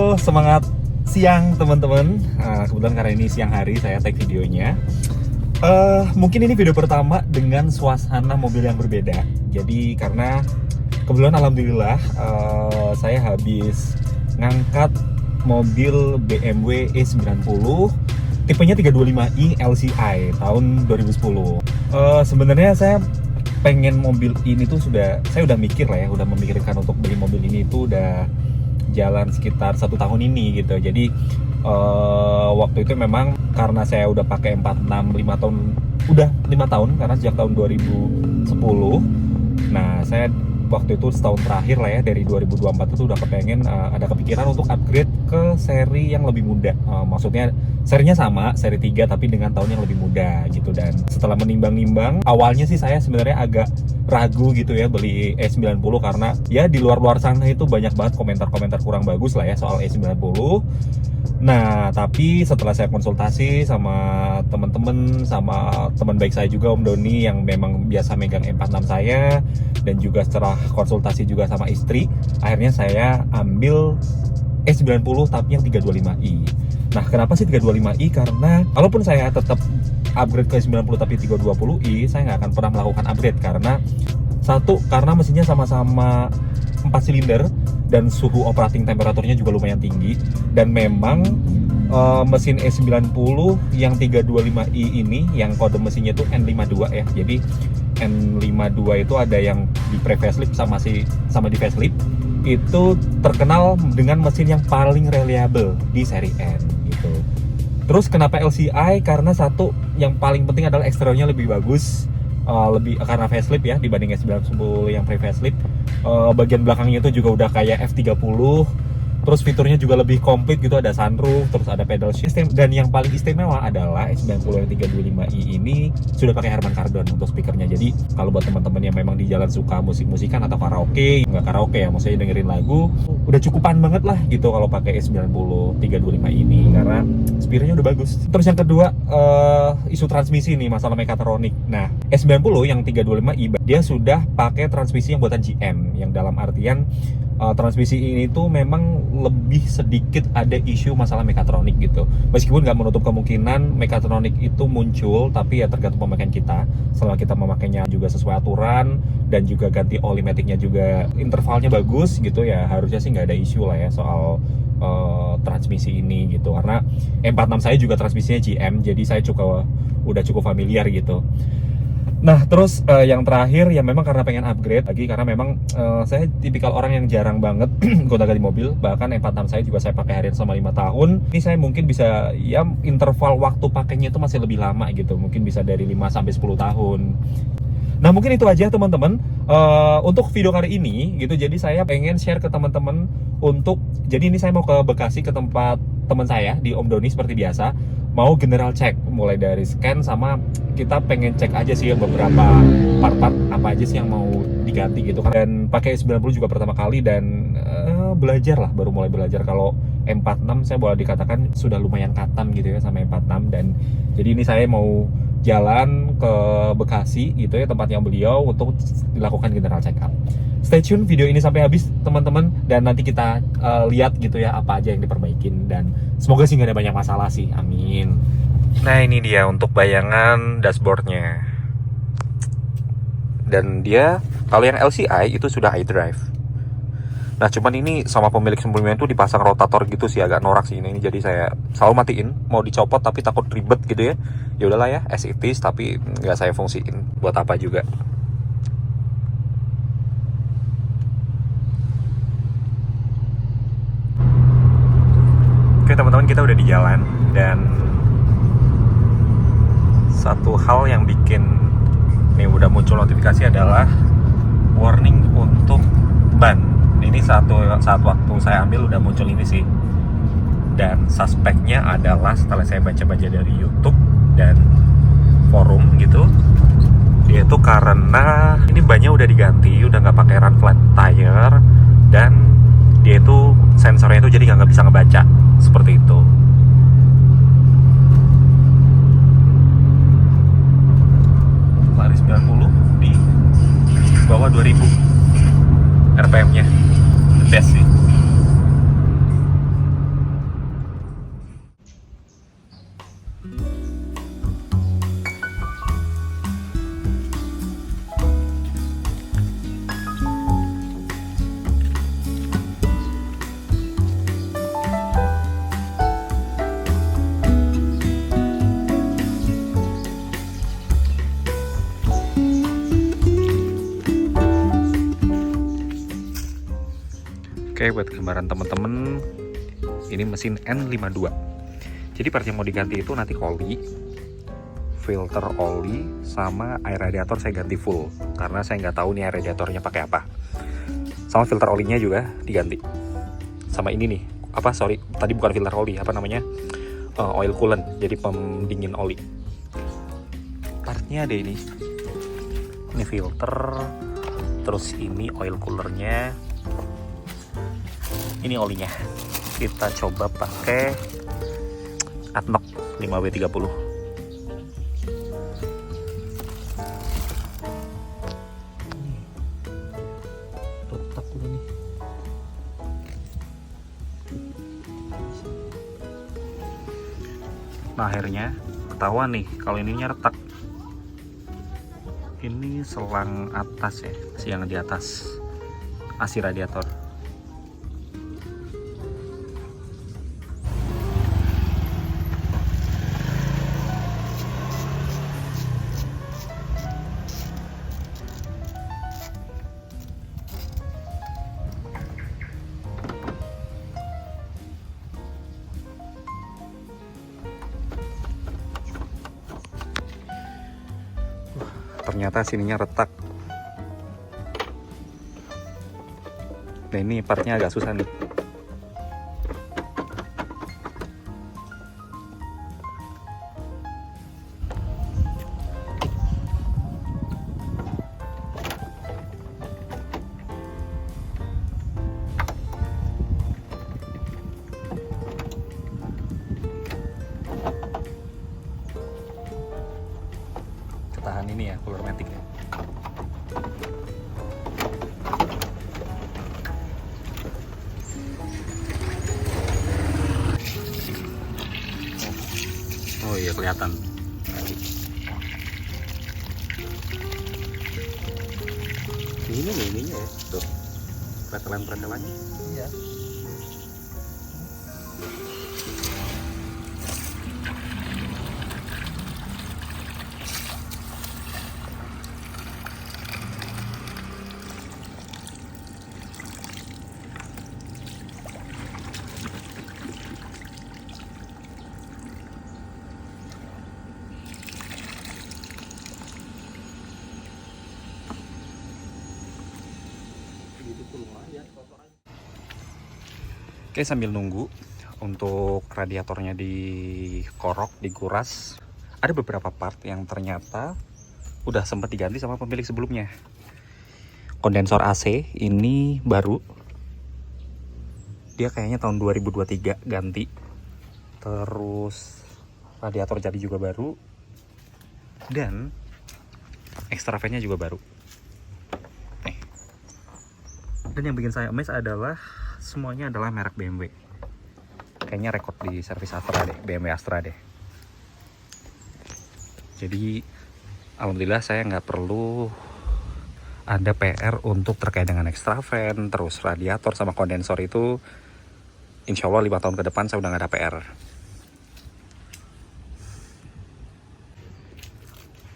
Halo, semangat siang teman-teman. Kebetulan karena ini siang hari saya tag videonya. Mungkin ini video pertama dengan suasana mobil yang berbeda. Jadi karena kebetulan alhamdulillah saya habis ngangkat mobil BMW E90 tipenya 325i LCI tahun 2010. Sebenarnya saya pengen mobil ini tuh saya udah mikir lah ya, udah memikirkan untuk beli mobil ini tuh udah jalan sekitar 1 tahun ini gitu. Jadi waktu itu memang karena saya udah pakai 46 5 tahun, udah 5 tahun karena sejak tahun 2010. Nah, saya waktu itu setahun terakhir lah ya, dari 2024 itu udah kepengen ada kepikiran untuk upgrade ke seri yang lebih muda. Maksudnya serinya sama, seri 3 tapi dengan tahun yang lebih muda gitu. Dan setelah menimbang-nimbang, awalnya sih saya sebenarnya agak ragu gitu ya beli E90 karena ya di luar-luar sana itu banyak banget komentar-komentar kurang bagus lah ya soal E90. Nah, tapi setelah saya konsultasi sama teman-teman, sama teman baik saya juga Om Doni yang memang biasa megang E46 saya, dan juga setelah konsultasi juga sama istri, akhirnya saya ambil E90 tapi yang 325i. Nah, kenapa sih 325i? Karena kalaupun saya tetap upgrade ke E90 tapi 320i, saya nggak akan pernah melakukan upgrade karena satu, karena mesinnya sama-sama 4 silinder dan suhu operating temperaturnya juga lumayan tinggi. Dan memang mesin E90 yang 325i ini yang kode mesinnya itu N52 ya. Jadi N52 itu ada yang di pre-facelift sama di facelift, itu terkenal dengan mesin yang paling reliable di seri N gitu. Terus kenapa LCI? Karena satu, yang paling penting adalah eksteriornya lebih bagus, lebih karena facelift ya dibanding S90 yang pre-facelift. Bagian belakangnya itu juga udah kayak F30. Terus fiturnya juga lebih komplit gitu, ada sunroof, terus ada pedal shift. Dan yang paling istimewa adalah S90 yang 325i ini sudah pakai Harman Kardon untuk speakernya. Jadi kalau buat teman-teman yang memang di jalan suka musik-musikan atau karaoke, nggak karaoke ya, maksudnya dengerin lagu, udah cukupan banget lah gitu kalau pakai S90 325i ini karena speakernya udah bagus. Terus yang kedua, isu transmisi nih, masalah mekatronik. Nah, S90 yang 325i dia sudah pakai transmisi yang buatan GM, yang dalam artian transmisi ini tuh memang lebih sedikit ada isu masalah mekatronik gitu. Meskipun nggak menutup kemungkinan mekatronik itu muncul, tapi ya tergantung pemakaian kita. Selama kita memakainya juga sesuai aturan dan juga ganti oli maticnya juga intervalnya bagus gitu ya, harusnya sih nggak ada isu lah ya soal transmisi ini gitu. Karena E46 saya juga transmisinya GM, jadi saya udah cukup familiar gitu. Nah, terus yang terakhir ya memang karena pengen upgrade lagi, karena memang saya tipikal orang yang jarang banget gonta-ganti mobil. Bahkan E46 saya juga saya pakai harian selama 5 tahun. Ini saya mungkin bisa ya interval waktu pakainya itu masih lebih lama gitu. Mungkin bisa dari 5 sampai 10 tahun. Nah, mungkin itu aja teman-teman untuk video kali ini gitu. Jadi saya pengen share ke teman-teman jadi ini saya mau ke Bekasi ke tempat teman saya di Om Doni seperti biasa. Mau general check, mulai dari scan sama kita pengen cek aja sih beberapa part-part apa aja sih yang mau diganti gitu kan. Dan pakai 90 juga pertama kali dan baru mulai belajar. Kalau M46 saya boleh dikatakan sudah lumayan katam gitu ya sama M46. Dan jadi ini saya mau jalan ke Bekasi gitu ya, tempatnya beliau, untuk dilakukan general check up. Stay tune video ini sampai habis teman-teman, dan nanti kita lihat gitu ya apa aja yang diperbaikin, dan semoga sih nggak ada banyak masalah sih, amin. Nah, ini dia untuk bayangan dashboardnya. Dan dia kalau yang LCI itu sudah iDrive. Nah, cuman ini sama pemilik sebelumnya itu dipasang rotator gitu sih, agak norak sih ini. Jadi saya selalu matiin, mau dicopot tapi takut ribet gitu ya. Ya udahlah ya, as it is, tapi nggak saya fungsiin buat apa juga. Oke teman-teman, kita udah di jalan, dan satu hal yang bikin nih udah muncul notifikasi adalah warning untuk ban. Ini saat waktu saya ambil udah muncul ini sih. Dan suspeknya adalah setelah saya baca-baca dari YouTube dan forum gitu, yaitu karena ini bannya udah diganti, udah nggak pakai run flat tire, dan dia itu sensornya itu jadi nggak bisa ngebaca seperti itu. Lari 90 di bawah 2000 RPM-nya, the best sih. Oke, buat gambaran temen-temen, ini mesin N52. Jadi part yang mau diganti itu nanti oli, filter oli, sama air radiator saya ganti full. Karena saya nggak tahu nih air radiatornya pakai apa. Sama filter olinya juga diganti. Sama ini nih, tadi bukan filter oli, apa namanya? Oil coolant, jadi pendingin oli. Partnya ada ini. Ini filter, terus ini oil coolernya, ini olinya. Kita coba pakai ADNOC 5W30. Retak udah nih. Nah, akhirnya ketahuan nih kalau ininya retak. Ini selang atas ya, yang di atas asi radiator. Ternyata sininya retak. Nah, ini partnya agak susah nih. Ketahan ini ya, cooler matic ya. Oh iya, kelihatan. Ini nih ininya ya, tuh. Pretelan-pretelannya. Iya. Oke, sambil nunggu untuk radiatornya dikorok, dikuras, ada beberapa part yang ternyata udah sempat diganti sama pemilik sebelumnya. Kondensor AC ini baru, dia kayaknya tahun 2023 ganti. Terus radiator jadi juga baru, dan extra fan-nya juga baru. Dan yang bikin saya amazed adalah semuanya adalah merek BMW. Kayaknya rekod di servis Astra deh, BMW Astra deh. Jadi alhamdulillah saya nggak perlu ada PR untuk terkait dengan extra fan, terus radiator sama kondensor itu. Insya Allah 5 tahun ke depan saya udah nggak ada PR.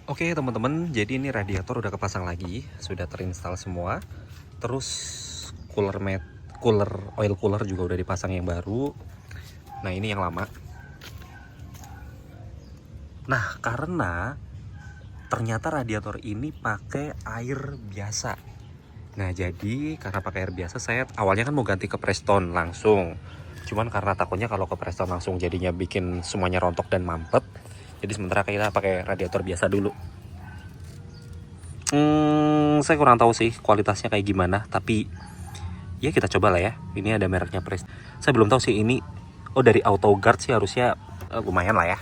Oke teman-teman, jadi ini radiator udah kepasang lagi, sudah terinstall semua. Terus oil cooler juga udah dipasang yang baru. Nah, ini yang lama. Nah, karena ternyata radiator ini pakai air biasa. Nah, jadi karena pakai air biasa, saya awalnya kan mau ganti ke Preston langsung. Cuman karena takutnya kalau ke Preston langsung jadinya bikin semuanya rontok dan mampet. Jadi sementara kita pakai radiator biasa dulu. Saya kurang tahu sih kualitasnya kayak gimana, tapi ya kita coba lah ya. Ini ada mereknya Preston. Saya belum tahu sih ini. Oh, dari AutoGuard sih harusnya lumayan lah ya.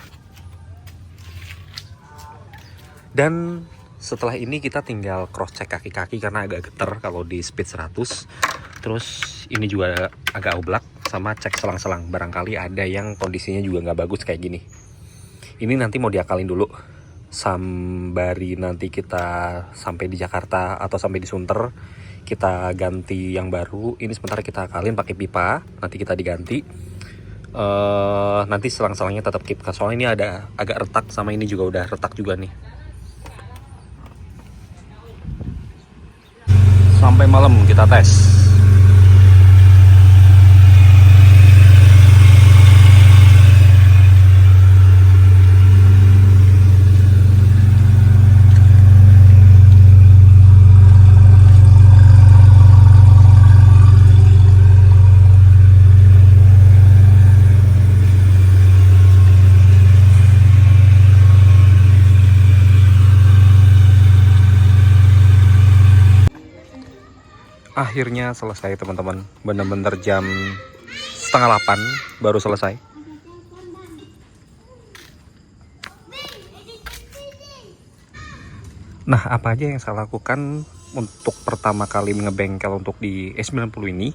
Dan setelah ini kita tinggal cross check kaki-kaki karena agak getar kalau di speed 100. Terus ini juga agak oblak, sama cek selang-selang. Barangkali ada yang kondisinya juga nggak bagus kayak gini. Ini nanti mau diakalin dulu. Sambari nanti kita sampai di Jakarta atau sampai di Sunter, kita ganti yang baru. Ini sementara kita akalin pakai pipa, nanti kita diganti. Nanti selang-selangnya tetap keep, soalnya ini ada agak retak, sama ini juga udah retak juga nih. Sampai malam kita tes. Akhirnya selesai teman-teman, bener-bener jam setengah 8 baru selesai. Nah, apa aja yang saya lakukan untuk pertama kali ngebengkel untuk di E90 ini?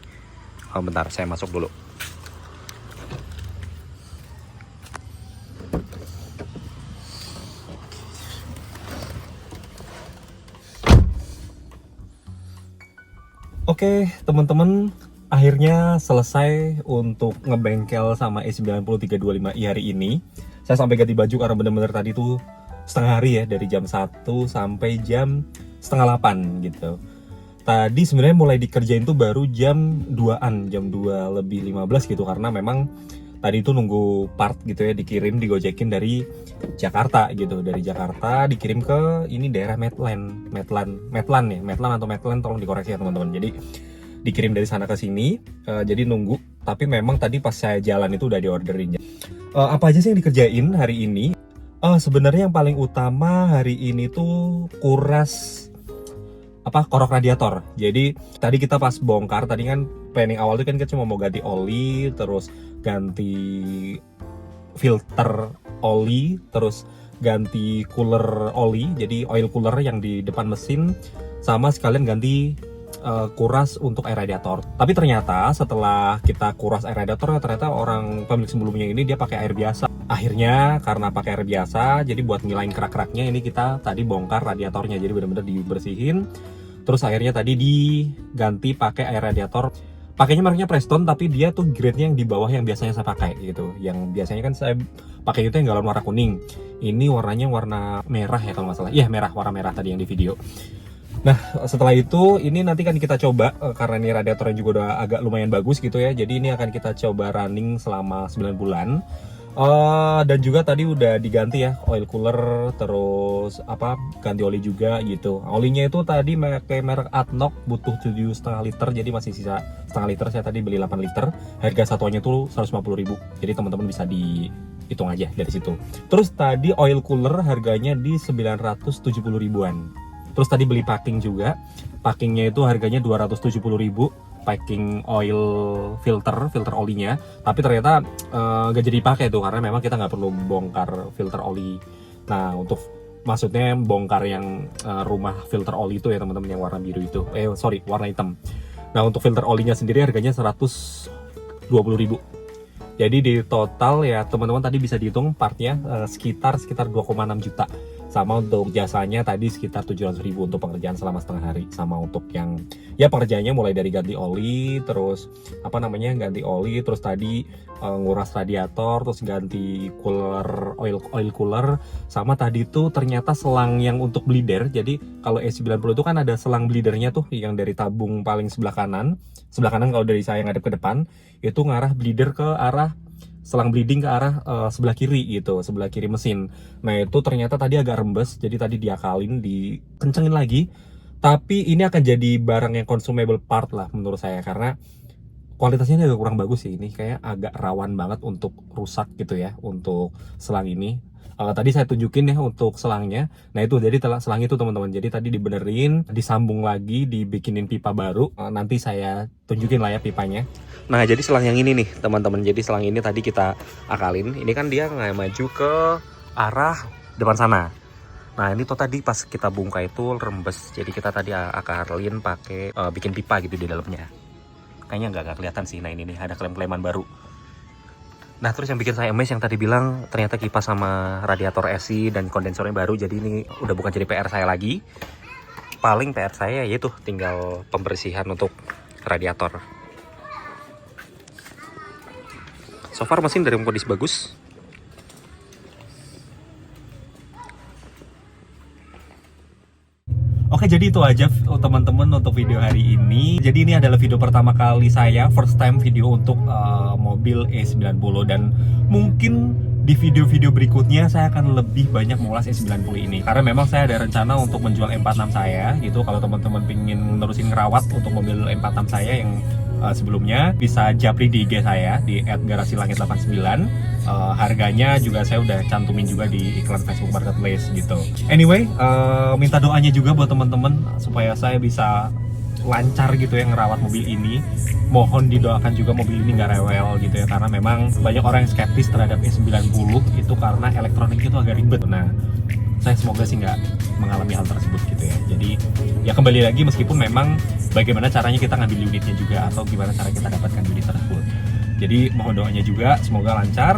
Bentar, saya masuk dulu. Oke, teman-teman, akhirnya selesai untuk ngebengkel sama E90 325i hari ini. Saya sampai ganti baju karena bener-bener tadi tuh setengah hari ya, dari jam 1 sampai jam setengah 8 gitu. Tadi sebenarnya mulai dikerjain tuh baru jam 2-an, jam 2 lebih 15 gitu, karena memang tadi tuh nunggu part gitu ya, dikirim, digojekin dari Jakarta gitu. Dari Jakarta dikirim ke ini daerah Medland tolong dikoreksi ya teman-teman. Jadi dikirim dari sana ke sini, jadi nunggu. Tapi memang tadi pas saya jalan itu udah diorderin. Apa aja sih yang dikerjain hari ini? Sebenarnya yang paling utama hari ini tuh kuras korok radiator. Jadi tadi kita pas bongkar, tadi kan planning awal itu kan kita cuma mau ganti oli, terus ganti filter oli, terus ganti cooler oli, jadi oil cooler yang di depan mesin, sama sekalian ganti kuras untuk air radiator. Tapi ternyata setelah kita kuras air radiator, ternyata orang pemilik sebelumnya ini dia pakai air biasa. Akhirnya karena pakai air biasa, jadi buat ngilain kerak-keraknya ini kita tadi bongkar radiatornya, jadi benar-benar dibersihin. Terus akhirnya tadi diganti pakai air radiator. Pakainya mereknya Preston, tapi dia tuh grade-nya yang di bawah yang biasanya saya pakai gitu. Yang biasanya kan saya pakai itu yang galon warna kuning. Ini warnanya warna merah ya kalau nggak salah. Iya, merah, warna merah tadi yang di video. Nah, setelah itu ini nanti kan kita coba, karena ini radiatornya juga udah agak lumayan bagus gitu ya. Jadi ini akan kita coba running selama 9 bulan. Dan juga tadi udah diganti ya oil cooler, terus ganti oli juga gitu. Olinya itu tadi pakai merek ADNOC, butuh 7,5 liter, jadi masih sisa setengah liter. Saya tadi beli 8 liter, harga satuannya tuh 150.000. Jadi teman-teman bisa dihitung aja dari situ. Terus tadi oil cooler harganya di 970 ribuan. Terus tadi beli packing juga, packingnya itu harganya 270.000. Packing oil filter olinya, tapi ternyata gak jadi dipakai tuh karena memang kita nggak perlu bongkar filter oli. Nah, untuk maksudnya bongkar yang rumah filter oli itu ya teman-teman, yang warna biru itu, warna hitam. Nah, untuk filter olinya sendiri harganya 120.000. Jadi di total ya teman-teman tadi bisa dihitung partnya sekitar 2,6 juta. Sama untuk jasanya tadi sekitar 700.000 untuk pengerjaan selama setengah hari. Sama untuk yang ya pengerjaannya mulai dari ganti oli, terus ganti oli, terus tadi nguras radiator, terus ganti cooler, oil cooler, sama tadi tuh ternyata selang yang untuk bleeder. Jadi kalau E90 itu kan ada selang bleedernya tuh yang dari tabung paling sebelah kanan kalau dari saya ngadep ke depan itu ngarah bleeder ke arah selang bleeding ke arah sebelah kiri gitu, sebelah kiri mesin. Nah itu ternyata tadi agak rembes, jadi tadi diakalin, dikencengin lagi. Tapi ini akan jadi barang yang consumable part lah menurut saya, karena kualitasnya agak kurang bagus sih. Ini kayak agak rawan banget untuk rusak gitu ya, untuk selang ini. Tadi saya tunjukin ya untuk selangnya. Nah itu jadi selang itu teman-teman. Jadi tadi dibenerin, disambung lagi, dibikinin pipa baru. Nanti saya tunjukin lah ya pipanya. Nah jadi selang yang ini nih teman-teman. Jadi selang ini tadi kita akalin. Ini kan dia nggak maju ke arah depan sana. Nah ini tuh tadi pas kita bungkai itu rembes. Jadi kita tadi akalin pakai bikin pipa gitu di dalamnya. Kayaknya nggak kelihatan sih. Nah ini nih ada klem-kleman baru. Nah terus yang bikin saya amazed yang tadi bilang ternyata kipas sama radiator AC dan kondensornya baru. Jadi ini udah bukan jadi PR saya lagi. Paling PR saya yaitu tinggal pembersihan untuk radiator. So far mesin dari kondisi bagus. Oke, jadi itu aja teman-teman untuk video hari ini. Jadi ini adalah video pertama kali saya, first time video untuk mobil E90, dan mungkin di video-video berikutnya saya akan lebih banyak mengulas E90 ini, karena memang saya ada rencana untuk menjual E46 saya gitu. Kalau teman-teman pengen nerusin ngerawat untuk mobil E46 saya yang sebelumnya, bisa japri di IG saya di @garasilangit89. Harganya juga saya udah cantumin juga di iklan Facebook Marketplace gitu. Anyway, minta doanya juga buat teman-teman supaya saya bisa lancar gitu ya ngerawat mobil ini. Mohon didoakan juga mobil ini nggak rewel gitu ya, karena memang banyak orang yang skeptis terhadap E90 itu karena elektroniknya itu agak ribet. Nah, saya semoga sih nggak mengalami hal tersebut gitu ya. Jadi ya kembali lagi, meskipun memang bagaimana caranya kita ngambil unitnya juga, atau gimana cara kita dapatkan unit tersebut. Jadi mohon doanya juga semoga lancar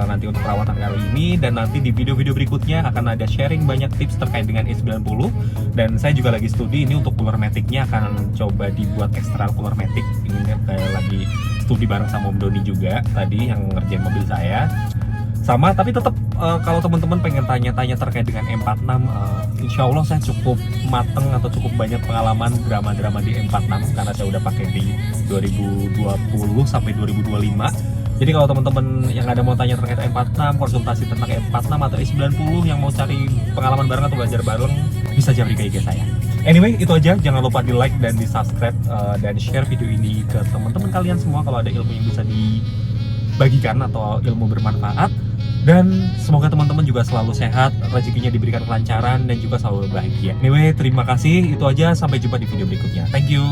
nanti untuk perawatan kali ini, dan nanti di video-video berikutnya akan ada sharing banyak tips terkait dengan E90. Dan saya juga lagi studi ini untuk cooler matic-nya, akan coba dibuat eksternal cooler matic. Ini kayak lagi studi bareng sama Om Doni juga tadi yang ngerjain mobil saya. Sama, tapi tetap kalau teman-teman pengen tanya-tanya terkait dengan M46, insya Allah saya cukup mateng atau cukup banyak pengalaman drama-drama di M46 karena saya udah pakai di 2020 sampai 2025. Jadi kalau teman-teman yang ada mau tanya terkait M46, konsultasi tentang M46 atau E90, yang mau cari pengalaman bareng atau belajar bareng, bisa japri ke IG saya. Anyway, itu aja. Jangan lupa di like dan di subscribe dan share video ini ke teman-teman kalian semua kalau ada ilmu yang bisa dibagikan atau ilmu bermanfaat. Dan semoga teman-teman juga selalu sehat, rezekinya diberikan kelancaran, dan juga selalu bahagia. Anyway, terima kasih. Itu aja. Sampai jumpa di video berikutnya. Thank you.